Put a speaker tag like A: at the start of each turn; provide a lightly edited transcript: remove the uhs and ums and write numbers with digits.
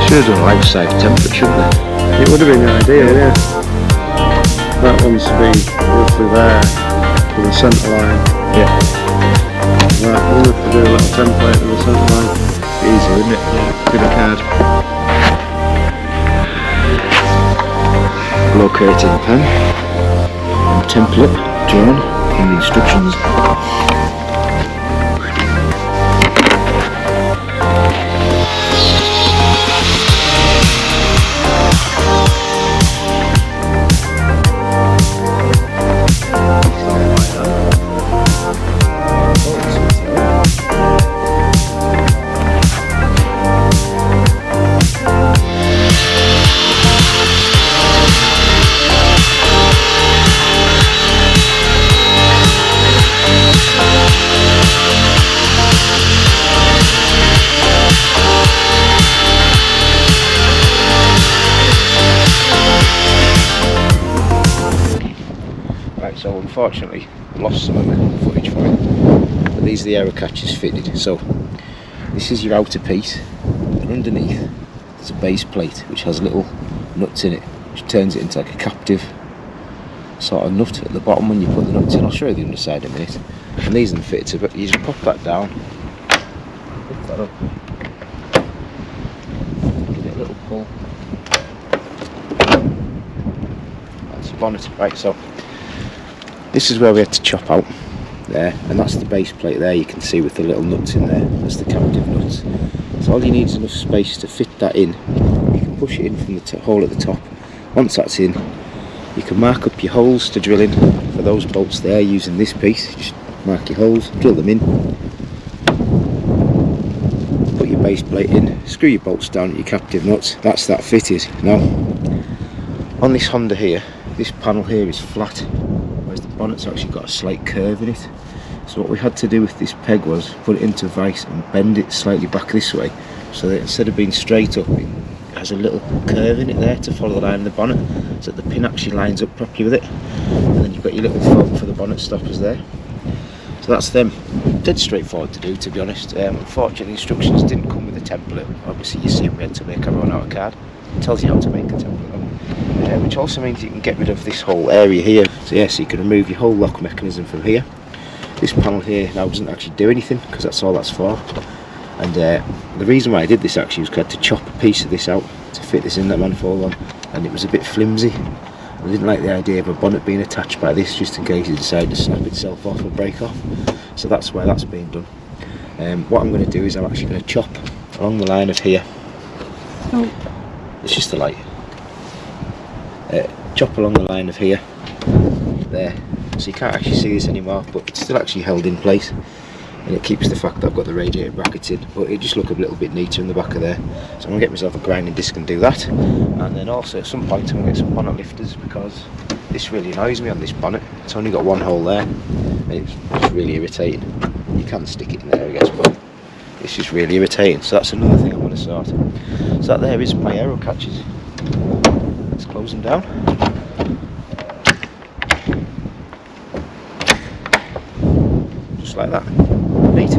A: Should have done life safe temperature, shouldn't it?
B: It would have been ideal, yeah. That one's been roughly there for the centre line.
A: Yeah.
B: Right, we'll have to do a little template with the centre line.
A: Easy, isn't it? Yeah. Give a card. Locating pen. And template drawn in the instructions. So unfortunately I lost some of the footage for it, but these are the Aerocatches fitted. So this is your outer piece, and underneath there's a base plate which has little nuts in it, which turns it into like a captive sort of nut at the bottom when you put the nuts in. I'll show you the underside in a minute. And these are them fitted, so you just pop that down, lift that up, give it a little pull. That's your bonnet, right? So this is where we had to chop out there, and that's the base plate there, you can see with the little nuts in there. That's the captive nuts. So all you need is enough space to fit that in. You can push it in from the hole at the top. Once that's in, you can mark up your holes to drill in for those bolts there using this piece. Just mark your holes, drill them in, put your base plate in, screw your bolts down at your captive nuts. That's that fitted. Now on this Honda here, this panel here is flat, whereas the bonnet's actually got a slight curve in it. So what we had to do with this peg was put it into vice and bend it slightly back this way, so that instead of being straight up, it has a little curve in it there to follow the line of the bonnet, so that the pin actually lines up properly with it. And then you've got your little fork for the bonnet stoppers there. So that's them. Dead straightforward to do, to be honest. Unfortunately, instructions didn't come with a template. Obviously you see we had to make our own out of card. It tells you how to make a template, which also means you can get rid of this whole area here. So yeah, so you can remove your whole lock mechanism from here. This panel here now doesn't actually do anything, because that's all that's for. And the reason why I did this actually was because I had to chop a piece of this out to fit this inlet manifold on, and it was a bit flimsy. I didn't like the idea of a bonnet being attached by this, just in case it decided to snap itself off or break off. So that's why that's being done. What I'm going to do is I'm actually going to chop along the line of here. Oh, it's just the light. Chop along the line of here, there. So you can't actually see this anymore, but it's still actually held in place, and it keeps the fact that I've got the radiator brackets in, but it just look a little bit neater in the back of there. So I'm going to get myself a grinding disc and do that, and then also at some point I'm going to get some bonnet lifters, because this really annoys me on this bonnet. It's only got one hole there, and it's really irritating. You can stick it in there I guess, but it's just really irritating. So that's another thing I'm going to sort. So that there is my Aerocatches. Let's close them down. Just like that. Neat.